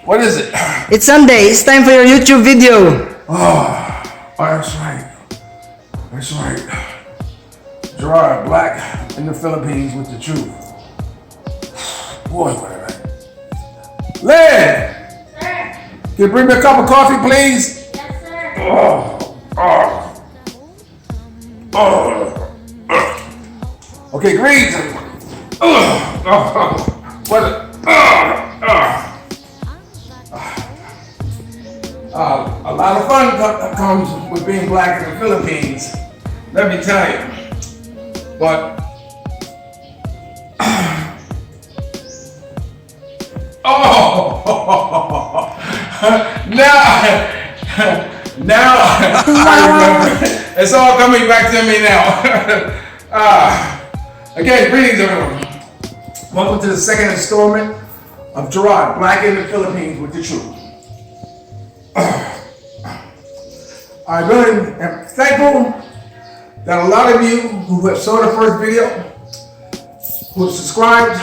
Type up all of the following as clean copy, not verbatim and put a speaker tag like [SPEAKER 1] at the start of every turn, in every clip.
[SPEAKER 1] What is it?
[SPEAKER 2] It's Sunday. It's time for your YouTube video.
[SPEAKER 1] Oh, that's right. That's right. Gerard Black in the Philippines with the truth. Boy, what a night. Lynn!
[SPEAKER 3] Sir.
[SPEAKER 1] Can you bring me a cup of coffee, please?
[SPEAKER 3] Yes, sir.
[SPEAKER 1] Okay, greetings, everyone. What a lot of fun comes with being black in the Philippines. Let me tell you. But now I remember. It's all coming back to me now. Again, greetings everyone. Welcome to the second installment of Gerard Black in the Philippines with the truth. I really am thankful that a lot of you who have saw the first video, who have subscribed,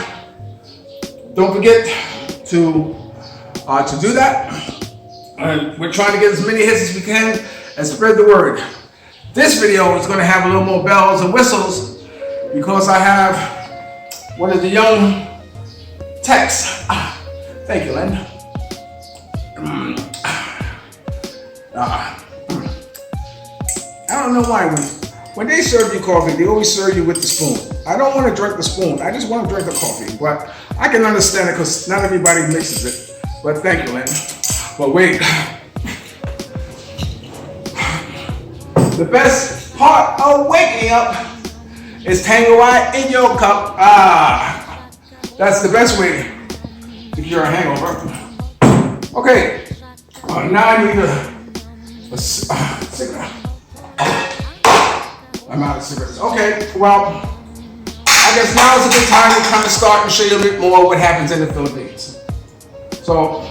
[SPEAKER 1] don't forget to do that. And we're trying to get as many hits as we can and spread the word. This video is going to have a little more bells and whistles because I have one of the young techs. Thank you, Lynn. I don't know why when they serve you coffee, they always serve you with the spoon. I don't want to drink the spoon. I just want to drink the coffee. But I can understand it because not everybody mixes it. But thank you, Lynn. But wait. The best part of waking up is Tangerine in your cup. That's the best way to cure a hangover. Okay. Now I need a cigarette. I'm out of cigarettes. Okay, well, I guess now is a good time to kind of start and show you a bit more what happens in the Philippines. So,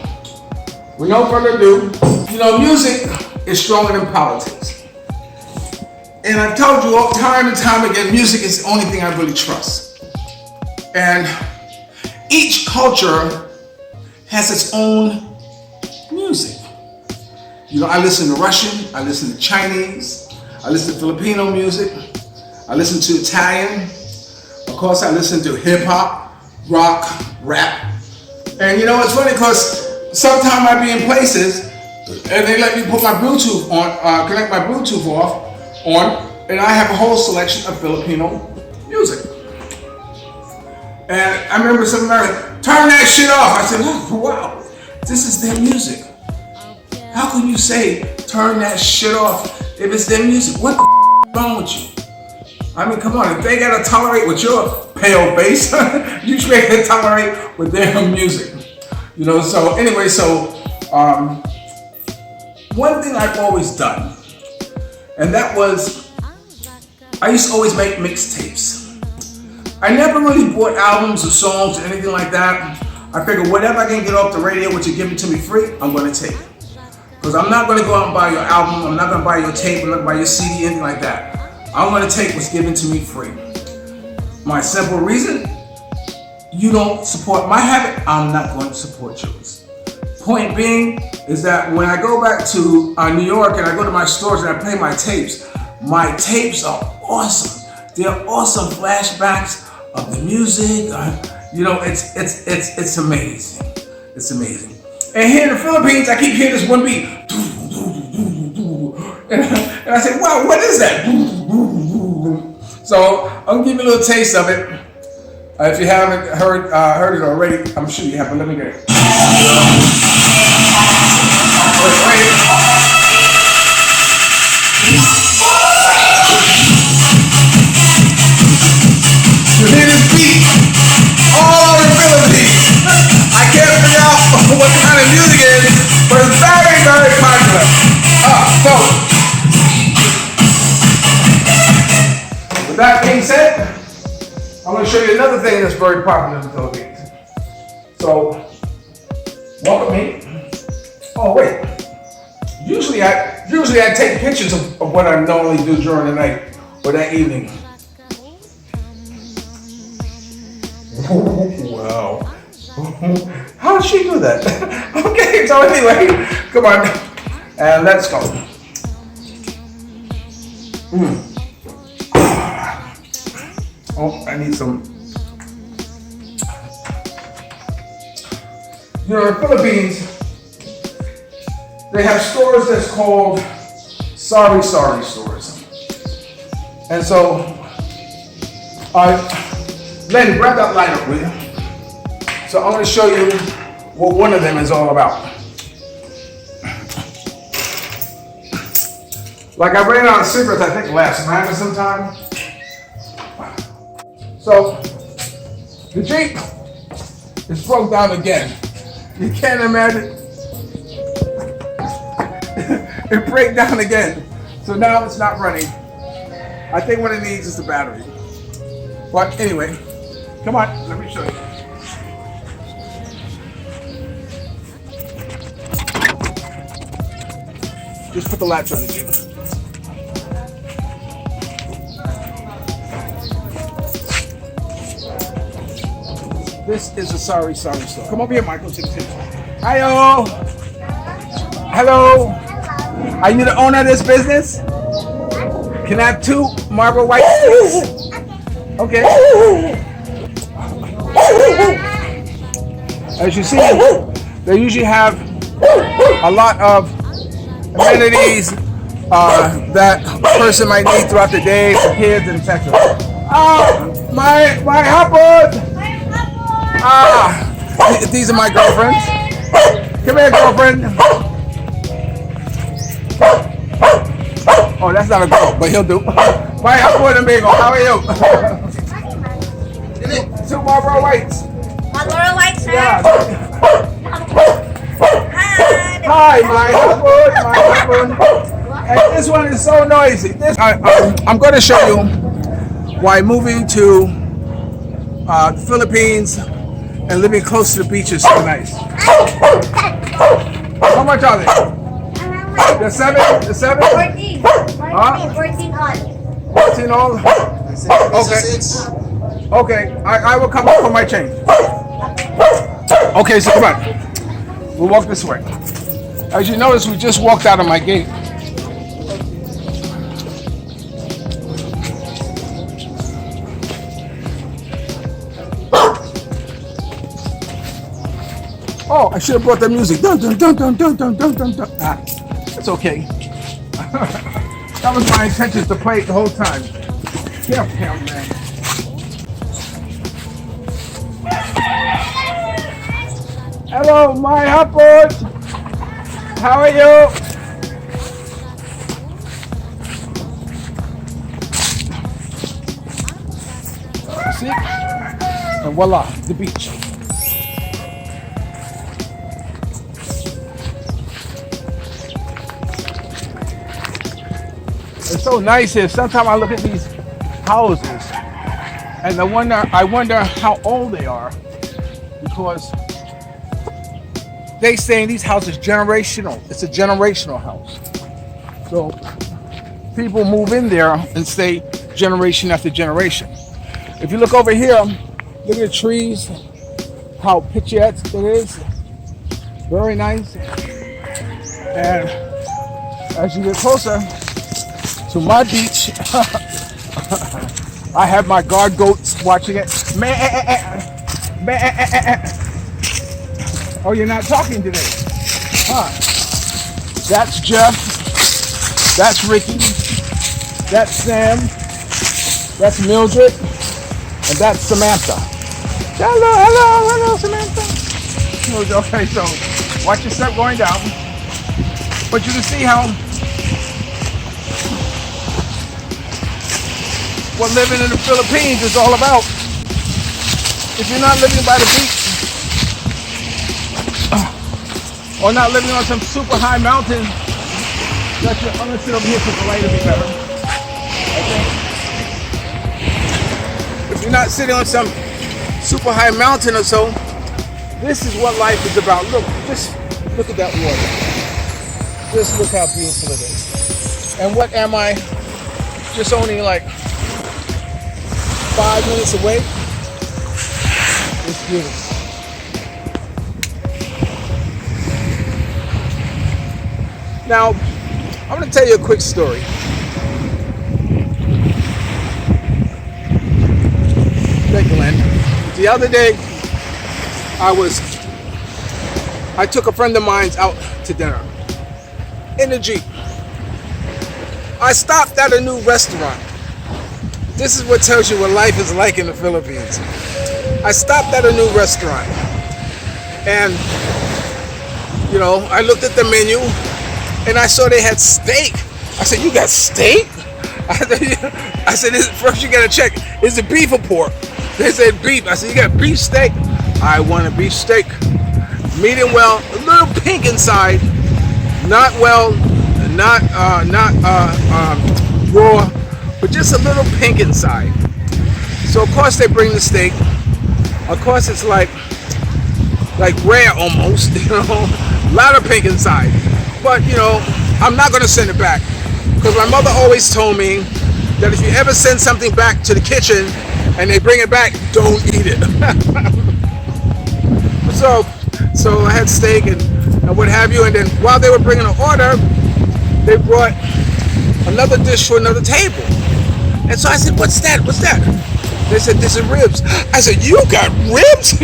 [SPEAKER 1] with no further ado, you know, music is stronger than politics. And I've told you all time and time again, music is the only thing I really trust. And each culture has its own music. You know, I listen to Russian, I listen to Chinese, I listen to Filipino music, I listen to Italian, of course I listen to hip hop, rock, rap. And you know, it's funny because sometimes I be in places and they let me put my Bluetooth on, connect my Bluetooth on, and I have a whole selection of Filipino music. And I remember somebody like, turn that shit off. I said, oh, wow, this is their music. How can you say, turn that shit off if it's their music? What the is wrong with you? I mean, come on, if they gotta tolerate with your pale face, you should make them tolerate with their music. You know, so anyway, one thing I've always done, and that was, I used to always make mixtapes. I never really bought albums or songs or anything like that. I figured whatever I can get off the radio, which you give it to me free, I'm gonna take it. Because I'm not gonna go out and buy your album, I'm not gonna buy your tape, I'm not gonna buy your CD, anything like that. I'm gonna take what's given to me free. My simple reason, you don't support my habit, I'm not going to support yours. Point being is that when I go back to New York and I go to my stores and I play my tapes are awesome. They're awesome flashbacks of the music. You know, it's amazing. It's amazing. And here in the Philippines, I keep hearing this one beat. And I said, wow, what is that? So I'm gonna give you a little taste of it. If you haven't heard it already, I'm sure you have, but let me get it. Wait. You hear this beat all over the Philippines. I can't figure out what kind of music it is, but it's very, very popular. With that being said, I'm going to show you another thing that's very popular in the Philippines. So, welcome me. Oh wait. Usually I take pictures of what I normally do during the night or that evening. Wow. How did she do that? Okay, so anyway, come on, and let's go. Oh, I need some. You know, in the Philippines, they have stores that's called sorry stores. And so, Lenny, grab that light up, will you? So I'm going to show you what one of them is all about. Like I ran out of cigarettes, I think last night or sometime. So, the Jeep is broke down again. You can't imagine. It broke down again. So now it's not running. I think what it needs is the battery. But anyway, come on, let me show you. Just put the latch on the Jeep. This is a sorry store. Come over here, Michael. Hi-yo. Hello. Are you the owner of this business? Can I have 2 Marlboro White sticks? Okay. As you see, they usually have a lot of amenities that a person might need throughout the day for kids and etc. My hot these are my girlfriends. Come here, girlfriend. Oh, that's not a girl, but he'll do. My hot and bagel, how are you? 2 Marlboro Whites.
[SPEAKER 3] Marlboro Whites, sir?
[SPEAKER 1] Yeah.
[SPEAKER 3] Hi.
[SPEAKER 1] Hi, my husband. And this one is so noisy. I'm going to show you why moving to the Philippines and living close to the beach is so nice. How much are they? The 7?
[SPEAKER 3] 14. 14 all.
[SPEAKER 1] 14 all? Okay. Okay, I will come up for my change. Okay, so come on. We'll walk this way. As you notice, we just walked out of my gate. Oh, I should have brought the music. Dun dun dun dun dun dun dun dun dun. It's okay. That was my intention to play it the whole time. Careful, man. Hello, my husband. How are you? See? And voila, the beach. It's so nice here. Sometimes I look at these houses and I wonder how old they are, because they say these houses generational. It's a generational house. So people move in there and stay generation after generation. If you look over here, look at the trees, how picturesque it is. Very nice. And as you get closer to my beach, I have my guard goats watching it. Oh, you're not talking today? Huh? That's Jeff. That's Ricky. That's Sam. That's Mildred. And that's Samantha. Hello, Samantha. Okay, so watch your step going down. But you can see how what living in the Philippines is all about. If you're not living by the beach, or not living on some super high mountain, I'm gonna sit over here so the light will be better. Okay. If you're not sitting on some super high mountain or so, this is what life is about. Look, just look at that water. Just look how beautiful it is. And what am I? Just only like 5 minutes away. It's beautiful. Now, I'm going to tell you a quick story. Thank you, Len. The other day, I took a friend of mine out to dinner in the Jeep. I stopped at a new restaurant. This is what tells you what life is like in the Philippines. I stopped at a new restaurant and, you know, I looked at the menu and I saw they had steak. I said, "You got steak?" I said, "First you gotta check, is it beef or pork?" They said beef. I said, "You got beef steak?" "I want a beef steak. Medium well, a little pink inside, not well, not raw, but just a little pink inside." So of course they bring the steak. Of course it's like rare almost, you know, a lot of pink inside. But you know, I'm not gonna send it back because my mother always told me that if you ever send something back to the kitchen and they bring it back, don't eat it. So I had steak and what have you, and then while they were bringing an order, they brought another dish for another table. And so I said, "What's that? What's that?" They said, "This is ribs." I said, "You got ribs?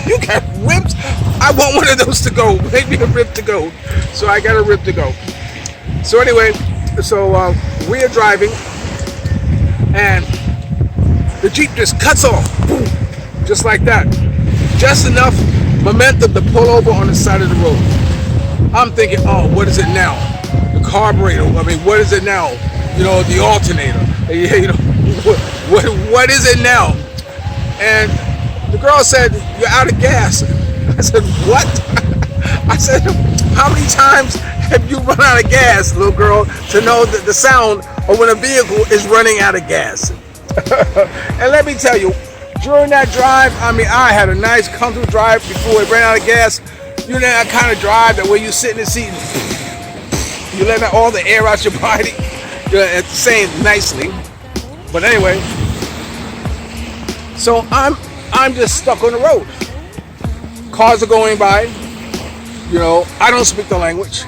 [SPEAKER 1] You got ribs? I want one of those to go. Make me a rib to go." So I got a rib to go. So anyway, we are driving, and the Jeep just cuts off, boom, just like that. Just enough momentum to pull over on the side of the road. I'm thinking, oh, what is it now? The carburetor. I mean, what is it now? You know, the alternator. You know, what is it now? And the girl said, "You're out of gas." I said, "What?" I said, "How many times have you run out of gas, little girl, to know that the sound of when a vehicle is running out of gas?" And let me tell you, during that drive, I mean, I had a nice, comfortable drive before it ran out of gas. You know that kind of drive that where you sit in the seat and you let all the air out your body. Saying nicely, but anyway. So I'm just stuck on the road. Cars are going by. You know, I don't speak the language.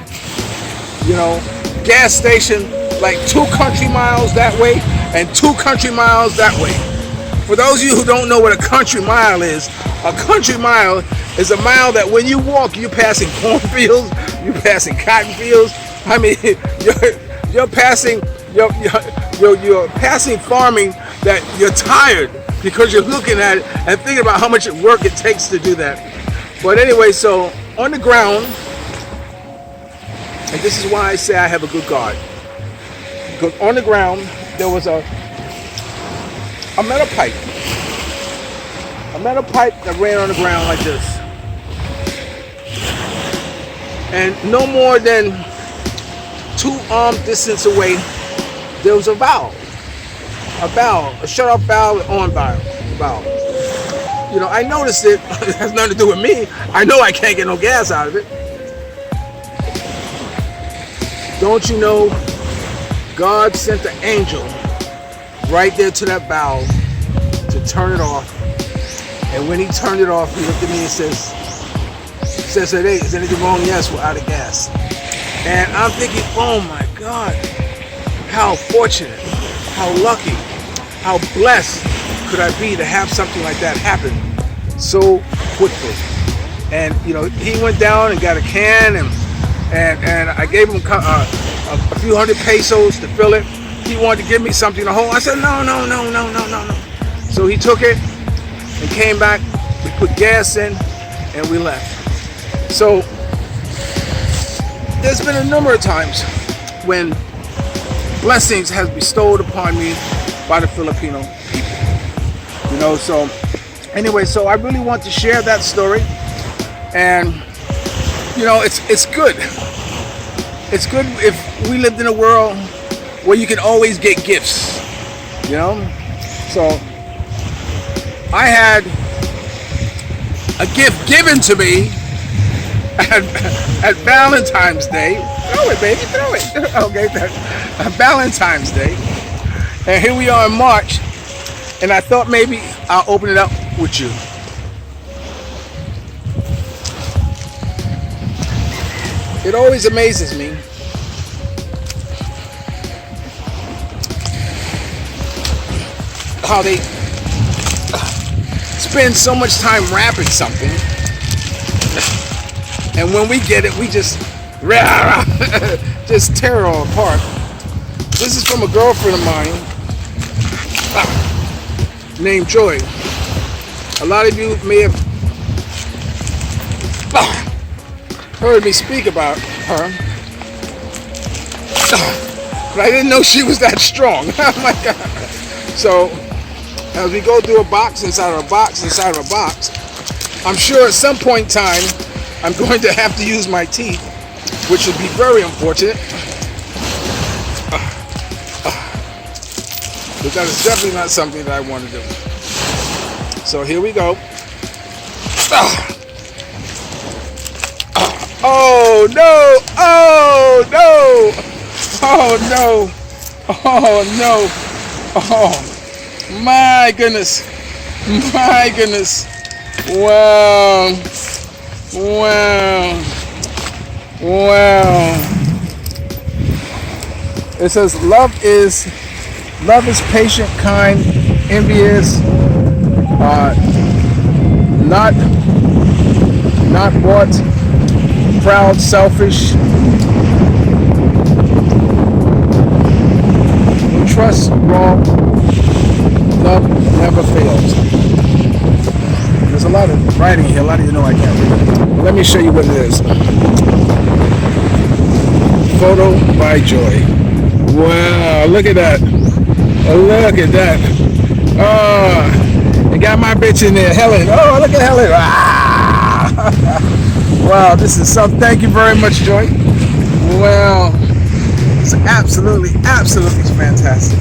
[SPEAKER 1] You know, gas station like 2 country miles that way and 2 country miles that way. For those of you who don't know what a country mile is a a mile that when you walk, you're passing cornfields, you're passing cotton fields. I mean, you're passing farming that you're tired because you're looking at it and thinking about how much work it takes to do that. But anyway, so on the ground, and this is why I say I have a good God, because on the ground there was a metal pipe that ran on the ground like this, and no more than 2 arm distance away there was a shut-off valve, and on valve. You know, I noticed it. It has nothing to do with me. I know I can't get no gas out of it. Don't you know, God sent an angel right there to that valve to turn it off. And when he turned it off, he looked at me and says, "Hey, is anything wrong?" "Yes, we're out of gas." And I'm thinking, oh my God, how fortunate, how lucky, how blessed could I be to have something like that happen so quickly. And you know, he went down and got a can, and I gave him a few hundred pesos to fill it. He wanted to give me something to hold. I said, no. So he took it and came back. We put gas in and we left. So there's been a number of times when blessings has bestowed upon me by the Filipino people. You know, so anyway, so I really want to share that story. And you know, it's good. It's good if we lived in a world where you can always get gifts, you know? So I had a gift given to me at Valentine's Day. Throw it, baby, throw it. Okay, Valentine's Day. And here we are in March, and I thought maybe I'll open it up with you. It always amazes me how they spend so much time wrapping something, and when we get it, we just just tear it all apart. This is from a girlfriend of mine named Joy. A lot of you may have heard me speak about her, but I didn't know she was that strong. Oh my God. So as we go through a box inside of a box inside of a box, I'm sure at some point in time I'm going to have to use my teeth, which would be very unfortunate. But that is definitely not something that I want to do. So here we go. Oh no! Oh no! Oh no! Oh no! Oh my goodness! My goodness! Wow! Wow! Wow! It says love is patient, kind, envious, not bought, proud, selfish. When trust wrong, love never fails. There's a lot of writing here. A lot of you know I can't read it. Let me show you what it is. Photo by Joy. Wow, look at that. Look at that. Oh, you got my bitch in there, Helen. Oh, look at Helen. Ah. Wow, this is something. Thank you very much, Joy. Wow, it's absolutely fantastic.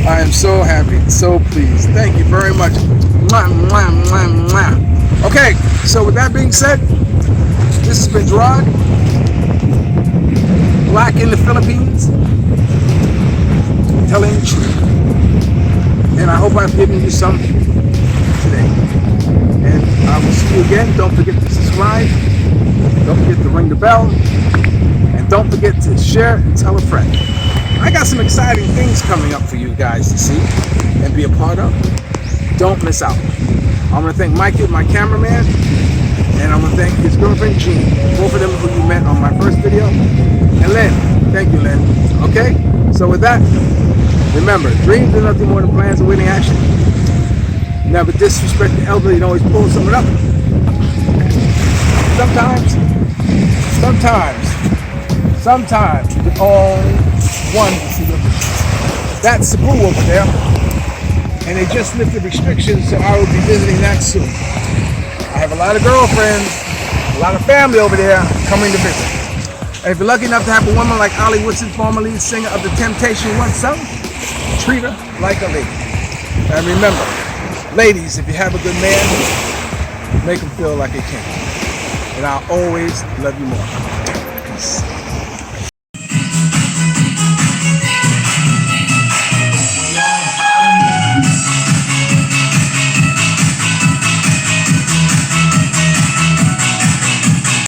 [SPEAKER 1] I am so happy, so pleased. Thank you very much. Mwah, mwah, mwah, mwah. Okay, so with that being said, this has been Gerard Black in the Philippines, telling the truth. And I hope I've given you some today. And I will see you again. Don't forget to subscribe. Don't forget to ring the bell. And don't forget to share and tell a friend. I got some exciting things coming up for you guys to see and be a part of. Don't miss out. I want to thank Mikey, my cameraman, and I want to thank his girlfriend, Jean. Both of them who you met on my first video. And Lynn. Thank you, Lynn. Okay? So with that, remember, dreams are nothing more than plans and winning action. Never disrespect the elderly, you can always pull someone up. Sometimes, you can only one to see them. That's Cebu over there. And they just lifted restrictions, so I will be visiting that soon. I have a lot of girlfriends, a lot of family over there coming to visit. And if you're lucky enough to have a woman like Ali Woodson, former lead singer of The Temptation oneself, treat her like a lady. And remember, ladies, if you have a good man, make him feel like a king. And I'll always love you more. Peace.